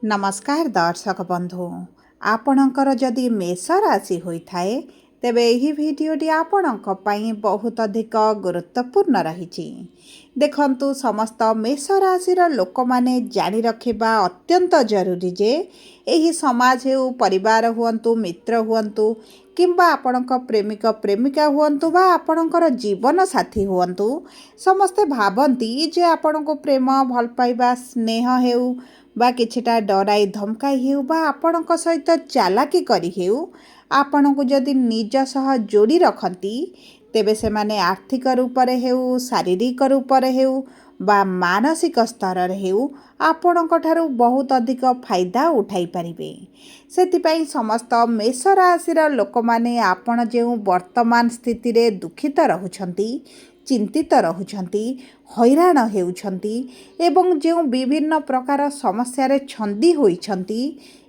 नमस्कार दर्शक बंधु आपणकर जदि मेष राशि होइथाए तेबे एही भिडियोटी आपणक पई बहुत अधिक गुरुत्वपूर्ण रही। देखंतु समस्त मेष राशिर लोक माने जानि रखिबा अत्यंत जरूरी जे एही समाज हेउ परिवार हुअंतु मित्र हुअंतु किंबा आपणक प्रेमिक प्रेमिका हुअंतु बा आपणकर जीवन साथी हुअंतु समस्ते भाबंती जे आपणको प्रेम भल पाइबा स्नेह हेउ बा किछिटा डराई धमकाई हेउ बा आपणक सहित चालाकी करी हेउ आपणको जदि निज सह जोड़ी रखती तेबे से माने आर्थिक रूप रे हेउ शारीरिक रूप रे हेउ बा मानसिक स्तर रे हेउ आपणक ठारू बहुत अधिक फायदा उठाई पारिबे। सेतिपई समस्त मेष राशिर लोक माने आपण जेउ वर्तमान स्थिति रे दुखित रहुछंती चिंतित रहुछंती हैरान हेउछंती एवं जो विभिन्न प्रकार समस्या छंदी होइछंती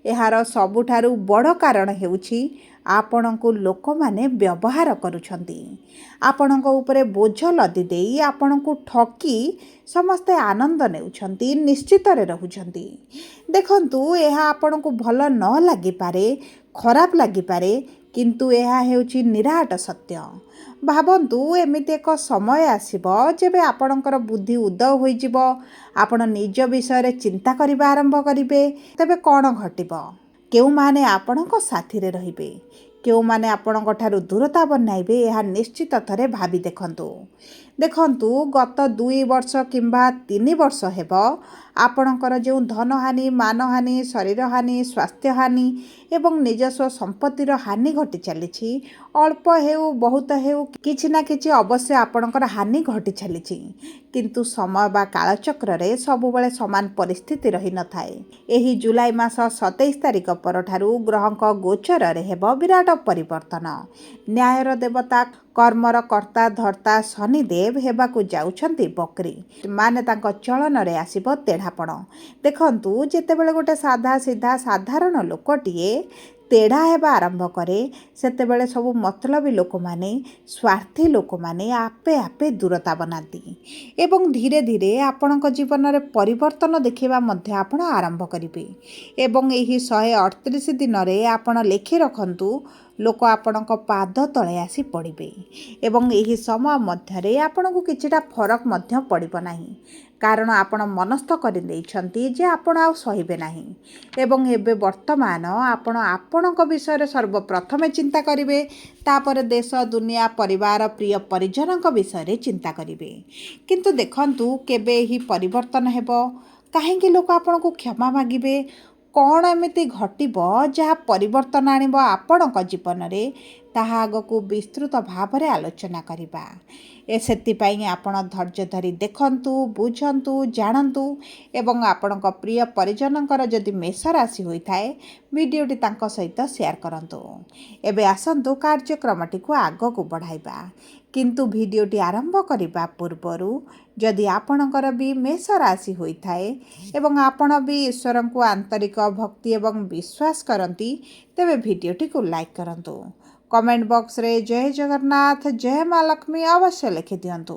एहार सबुठारु बड़ कारण हेउछि आपणको लोक माने व्यवहार करुछंती आपणको उपरे बोझ लदी देई आपणको ठकी समस्ते आनंद नेउछंती निश्चित रे रहुछंती। देखंतु एहा आपणको भल न लागि पारे खराब लागि पारे किंतु एहा हेउछि निराट सत्य। भाबंतु एमिति एक समय आसीबो जेबे आपणकर बुद्धि उदय होइजिबो आपण निज विषय रे चिंता करिबा आरंभ करिबे तबे कोन घटिबो केउ माने आपणक साथी रे रहिबे केउ माने आपणक ठारू दूरता बनाइबे एहा निश्चित थरे भाबी देखंतु गत 2 वर्ष किंबा 3 वर्ष हेबो आपणकर जो धन हानि मान हानि शरीर हानि स्वास्थ्य हानि एवं निजस्व संपत्तिर हानि घटी चली अल्प हेउ बहुत हेउ किछि ना किछि अवश्य आपणकर हानि घटी चली किंतु समय बा कालचक्र रे सबु बेले समान परिस्थिति रही न थाए। एही जुलाई मास 27 तारिख परठारु ग्रहक गोचर रे हेबो विराट परिवर्तन। न्यायर देवता कर्मर कर्ता धर्ता शनिदेव हेबाकु जाउछंती बकरी माने तांको चलन रे आसीबो तेढ़ापण। देखंतु जेतेबेले गोटे साधा सीधा साधारण लोकटिए तेढ़ा हेबा आरंभ करे सेतेबेले सबु मतलबी लोक माने स्वार्थी लोक माने आपे आपे दूरता बनाती एवं धीरे धीरे आपणक जीवन रे परिवर्तन देखिबा मध्य आपण आरंभ करिबे एवं एही 138 दिन रे आपण लेखि रखंतु लोक आपणक पाद तळे आसी पड़िबे एवं एही समय मध्य रे आपणकु किछिटा फरक मध्य पड़िबो नाही कारण आपण मनस्थ करि दैछंती जे आपण आ सहिबे नाही एवं एबे वर्तमान आपण आपणक विषय सर्वप्रथम चिंता करिवे तापर देश दुनिया परिवार प्रिय परिजनक विषय चिंता करिवे किंतु देखंतु केबे ही परिवर्तन हेबो काहेकि लोक आपणकु क्षमा मागिबे कौन एमिति घटिबो जहा परिवर्तन आनिबो आपणक जीवन रे ताहा आगकु विस्तृत भाव रे आलोचना करिबा ए सेतिपई आपण धैर्य धरी देखंतु बुझंतु जानंतु एवं आपणक प्रिय परिजनकर जदि मेष राशि होइथाए वीडियोटी तांको सहित शेयर करंतु। एबे आसंतु कार्यक्रमटी को आगकु बढ़ाइबा किंतु वीडियोटी आरंभ करिबा पूर्वरु जदि आपणकर भी मेष राशि होइथाए एवं आपण भी ईश्वर को आंतरिक भक्ति एवं विश्वास करंती तेबे वीडियोटी को लाइक करंतु कमेंट बॉक्स रे जय जगन्नाथ जय माँ लक्ष्मी अवश्य लिखि दियंतु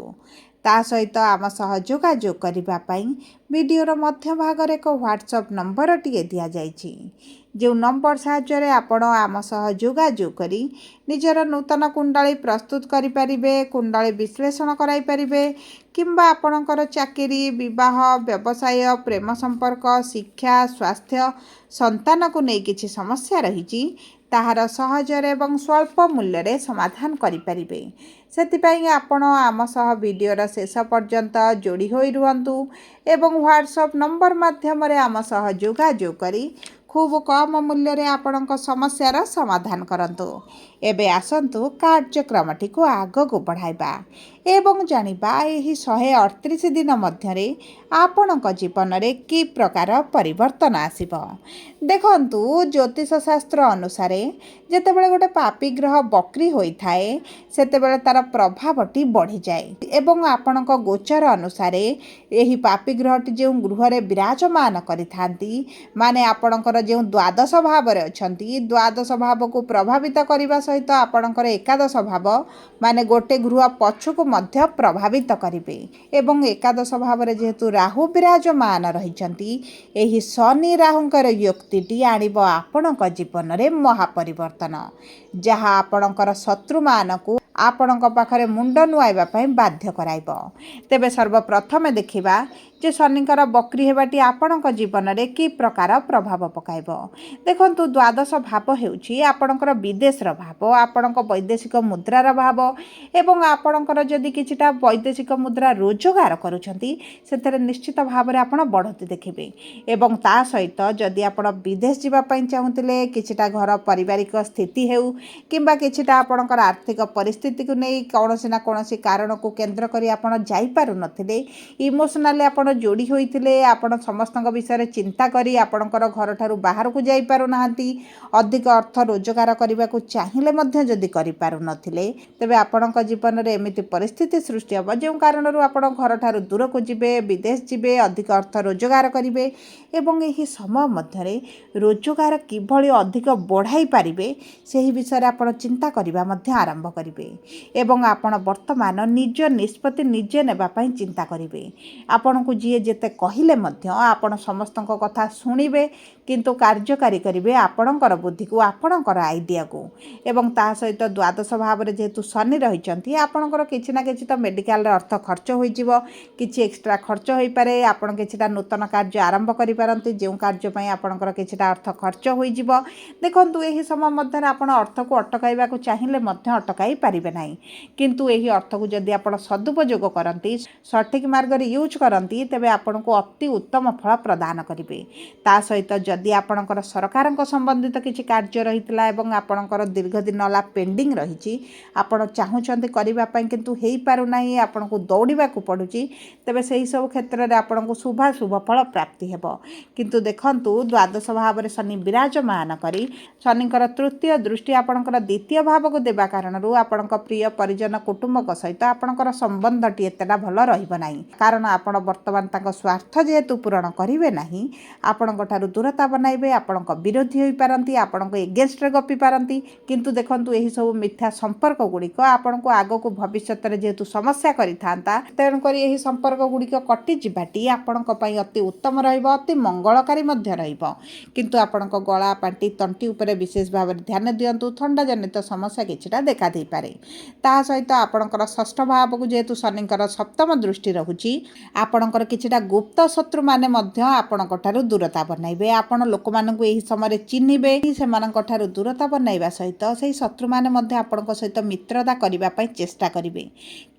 ता सहित आम सह जोगाजोग करिबा पई वीडियोर मध्य भाग रे को व्हाट्सएप नंबर टिए दिया जाइछि जो नंबर साहाय्य रे आपण आम सह जोगाजोग करी निजर नूतन कुंडली प्रस्तुत करि परिबे कुंडली विश्लेषण कराई परिबे किंबा आपणकर चाकरी विवाह व्यवसाय प्रेम संपर्क शिक्षा स्वास्थ्य संतान को नै किछि समस्या रहिछि ताहार सहजरे एवं स्वल्प मूल्य रे समाधान करि परिबे सेतिपई आपण आम सह वीडियोर शेष पर्यंत जोड़ी होई रुहंतु एवं व्हाट्सएप नंबर माध्यम रे आम सह जोगाजोग करी खूब कम मूल्य रे आपणक समस्यार समाधान करंतु। एबे आसंतु कार्यक्रमटी को आगकु बढ़ाइबा एवं जानिबा एही 138 दिन मध्य रे आपणक जीवन रे की प्रकार परिवर्तन आसीबो। देखंतु ज्योतिष शास्त्र अनुसार जेतेबेले गोटे पापी ग्रह बकरी होइथाए सेतेबेले तार प्रभावटी बढ़ी जाए एवं आपणक गोचर अनुसार एही पापी ग्रहटी जे गृह रे विराजमान करिथांती माने आपणकर जे द्वादश भाव रे अछंती द्वादश भाव को प्रभावित करबा सहित आपणकर एकादश भाव माने गोटे गृह पछकु मध्य प्रभावित करिवे एवं एकादश भाव रे जेहेतु राहु विराजमान रहिचंती एही शनि राहुंकर युक्तिटी आनिब आपणक जीवन रे महापरिवर्तन जहाँ आपणकर शत्रु मानकु आपणक पाखरे मुंड नुआइबा पई बाध्य कराइब। तेबे सर्वप्रथमे देखिबा जे शनिकर बक्री हेबाटी आपणक जीवन रे कि प्रकार प्रभाव पकाइब। देखंतु द्वादश भाव हेउची आपणकर विदेशर भाव आपणक वैदेशिक मुद्रार भाव एवं आपणकर जदि किछिटा वैदेशिक मुद्रा रोजगार करूछंती सेतरे निश्चित भाव रे आपण बढ़ती देखिबे एवं ता सहित जदि आपण विदेश जीवा पई चाहुतिले किछिटा घर पारिवारिक स्थिति हेउ किंबा किछिटा आपणकर आर्थिक परिस्थिति को नहीं कौनसी ना कौनसी कारण को केंद्र करी आपण जाई पारु नथिले इमोशनाली आपण जोड़ी होइतिले आपण समस्त विषय चिंता करी आपणकर घर ठारू बाहर को जाई पारु नाहंती अधिक अर्थ रोजगार करने को चाहिए मध्य जदि करि पारु नथिले तेबे आपणक जीवन रे एमिति परिस्थिति सृष्टि हो जो कारण आपण घर ठारू दूर को जिबे विदेश जिबे अधिक अर्थ रोजगार करिवे एवं एही समय मध्य रोजगार किभली अधिक बढ़ाई पारिबे सेही विषय आपण चिंता करिबा मध्य आरंभ करिवे एवं आपण वर्तमान निज निष्पत्ति निजे नेबा पई चिंता करिवे आपण को जी जेते कहिले मध्य आपण समस्तक कथा सुनिबे किंतु कार्यकारी करिवे आपणकर बुद्धि को आपणकर आइडिया को एवं ता सहित द्वादश भाव रे जेतु शनि रहिचंती आपणकर किछि ना किछि तो मेडिकल रे अर्थ खर्च होई जिवो किछि एक्स्ट्रा खर्च होई पारे आपण किछिटा नूतन कार्य आरंभ करि पारंती जे कार्य पई आपणकर किछिटा अर्थ खर्च होई जिवो देखंतु एही समय मध्य आपण अर्थ को अटकाइबा को चाहिए मध्य अटकाई पारिबे नाही किंतु एही अर्थ को जदि आपण सदुपयोग करंती सठिक मार्ग रे यूज करंती तेबे आपण को अति उत्तम फल प्रदान करिवे ता सहित जदि आपणकर सरकारक संबंधित किछि कार्य रहितला एवं आपणकर दीर्घ दिन ला पेंडिंग रहिछि आपण चाहुचंती करिबा पई किंतु हेई पारु नाही आपण को दौड़िबा को पडुची तेबे सेही सब क्षेत्र रे आपण को शुभ फल प्राप्ति हेबो किंतु देखंतु द्वादश भाव रे शनि विराजमान करी शनिकर तृतीय दृष्टि आपणकर द्वितीय भाव को देबा कारणरू आपणक प्रिय परिजन कुटुंबक सहित आपणकर संबंधटी एतेटा भल रहिबो नाही कारण आपण वर्तमान तांक स्वार्थ जेहेतु पूरण करिवे नाही आपणक ठारू दूरता बनाइबे आपणक विरोधी होई पारंती आपणक एगेंस्ट रे गपी पारंती किंतु देखंतु एही सब मिथ्या संपर्क गुड़िक आपणको आगो को भविष्यत रे जेहेतु समस्या करि थांता तेणु करी एही संपर्क गुड़िक कटि जिबाटी आपणक पई अति उत्तम रहिबो अति मंगलकारी मध्य रहिबो किंतु आपणक गळा पांटी तंटी उपरे विशेष भाव ध्यान दियंतु थंडा जनित समस्या किछिटा देखा दे पारे ता सहित आपणकर षष्ठ भाव को जेहेतु शनिकर सप्तम दृष्टि रहुची आपणकर किछिटा गुप्त शत्रु माने मध्य आपणक ठारू दूरता बनाइबे आपण लोक मानकु एही समय चिन्हिबे सेमानक ठारू दूरता बनाइबा सहित सेही शत्रु माने मध्य आपणक सहित मित्रता करिबा पई चेष्टा करिवे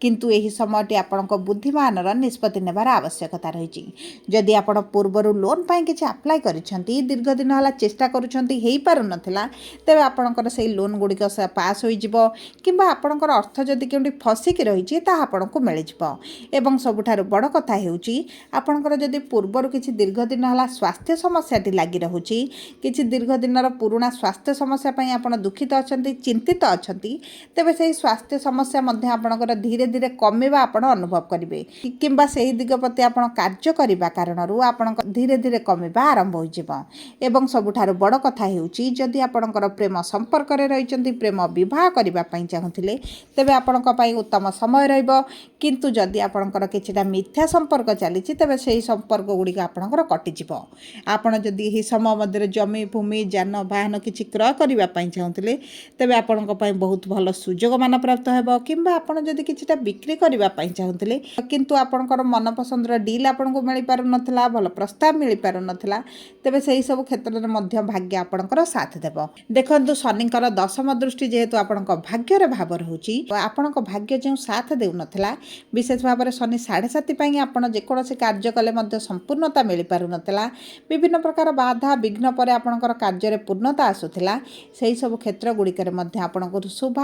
किंतु एही समयटी आपणक बुद्धिमानर निष्पत्ति नेबार आवश्यकता रहिची जदि आपण पूर्वरु लोन पई किछि अप्लाई करिसंती दीर्घ दिन होला चेष्टा करूछंती हेई पारु नथिला तेबे आपणकर सेही लोन गुड़िक पास होई जिवो किंबा आपणकर अर्थ जदि केउंटी फसिक रहिछि ता आपणको मिलि जिवो एवं सबुठारु बड़ कथा हेउची आपणकर जदि पूर्वरु किछि दीर्घ दिन होला स्वास्थ्य समस्याटी लागि रहुछि किछि दीर्घ दिनर पुराना स्वास्थ्य समस्या पई आपण दुखित अछंती चिंतित अछंती तेबे सेही स्वास्थ्य समस्या मध्ये आपणकर धीरे धीरे कमेबा आपण अनुभव करिवे किंबा सेही दिग प्रति आपण कार्य करिबा कारणरू आपण धीरे धीरे कमेबा आरंभ होई जिवो एवं सबुठारु बड़ कथा हेउची जदि आपणकर प्रेम संपर्क रे रहिचंती प्रेम विवाह करिबा पई चाहुथिले तेबे आपणक पई उत्तम समय रहइबो किंतु जदि आपणकर किछिटा मिथ्या संपर्क चलीछि तेबे सेही संपर्क गुड़िक आपणकर कटि जिवो आपण जदि एही समय मध्य जमी भूमि जान वाहन किछि क्रय करिबा पई चाहुथिले तेबे आपणक पई बहुत भल सुजोग मान प्राप्त हेबो किंबा आपण जदि किछिटा बिक्री करिबा पई चाहुथिले किंतु आपणकर मन पसंदर डील आपणको मिलि पारु नथिला भल प्रस्ताव मिलि पारु नथिला तेबे सेही सब क्षेत्र रे मध्य भाग्य आपणकर साथ देबो देखंतु शनिकर दशम दृष्टि जेहेतु आपणक भाग्यर भाव रहुची आपणक भाग्य जो साथ देउ नथिला विशेष भाव रे शनि 7.5 पई आपण जेकोसी कार्य कले मध्य संपूर्णता मिलि पारु नथिला विभिन्न प्रकार बाधा विघ्न परे आपणकर कार्य रे पूर्णता आसुथिला सेही सब क्षेत्र गुड़िकर मध्य आपणको शुभ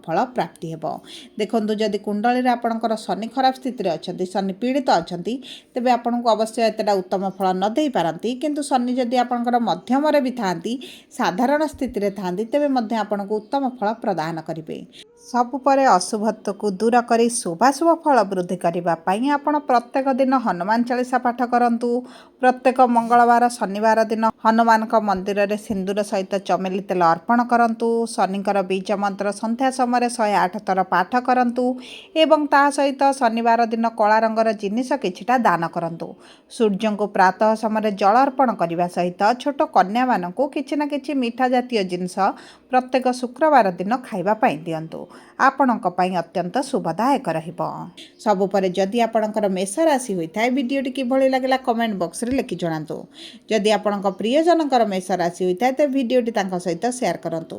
फल प्राप्ति हेबो देखंतु जदि कुंडली रे आपणकर शनि खराब स्थिति रे अछंती शनि पीड़ित अछंती तेबे आपणको अवश्य एतडा उत्तम फल न देई पारंती किंतु शनि जदि आपणकर मध्यम रे भी थांती साधारण स्थिति रे थांती तेबे मध्य आपणको उत्तम फल प्रदान करिवे ସବୁପରେ ଅଶୁଭତ୍ୱକୁ ଦୂର କରି ଶୁଭାଶୁଭ ଫଳ ବୃଦ୍ଧି କରିବା ପାଇଁ ଆପଣ ପ୍ରତ୍ୟେକ ଦିନ ହନୁମାନ ଚାଳିଶା ପାଠ କରନ୍ତୁ। ପ୍ରତ୍ୟେକ ମଙ୍ଗଳବାର ଶନିବାର ଦିନ ହନୁମାନଙ୍କ ମନ୍ଦିରରେ ସିନ୍ଦୁର ସହିତ ଚମେଲି ତେଲ ଅର୍ପଣ କରନ୍ତୁ। ଶନିଙ୍କର ବୀଜ ମନ୍ତ୍ର ସନ୍ଧ୍ୟା ସମୟରେ 108 ଥର ପାଠ କରନ୍ତୁ ଏବଂ ତା ସହିତ ଶନିବାର ଦିନ କଳା ରଙ୍ଗର ଜିନିଷ କିଛିଟା ଦାନ କରନ୍ତୁ। ସୂର୍ଯ୍ୟଙ୍କୁ ପ୍ରାତଃ ସମୟରେ ଜଳ ଅର୍ପଣ କରିବା ସହିତ ଛୋଟ କନ୍ୟାମାନଙ୍କୁ କିଛି ନା କିଛି ମିଠା ଜାତୀୟ ଜିନିଷ ପ୍ରତ୍ୟେକ ଶୁକ୍ରବାର ଦିନ ଖାଇବା ପାଇଁ ଦିଅନ୍ତୁ। ଆପଣଙ୍କ ପାଇଁ ଅତ୍ୟନ୍ତ ଶୁଭଦାୟକ ରହିବ। ସବୁପରେ ଯଦି ଆପଣଙ୍କର ମେଷ ରାଶି ହୋଇଥାଏ, ଭିଡ଼ିଓଟି କିଭଳି ଲାଗିଲା କମେଣ୍ଟ ବକ୍ସରେ ଲେଖି ଜଣାନ୍ତୁ। ଯଦି ଆପଣଙ୍କ ପ୍ରିୟଜନଙ୍କର ମେଷ ରାଶି ହୋଇଥାଏ ତେବେ ଭିଡ଼ିଓଟି ତାଙ୍କ ସହିତ ସେୟାର କରନ୍ତୁ।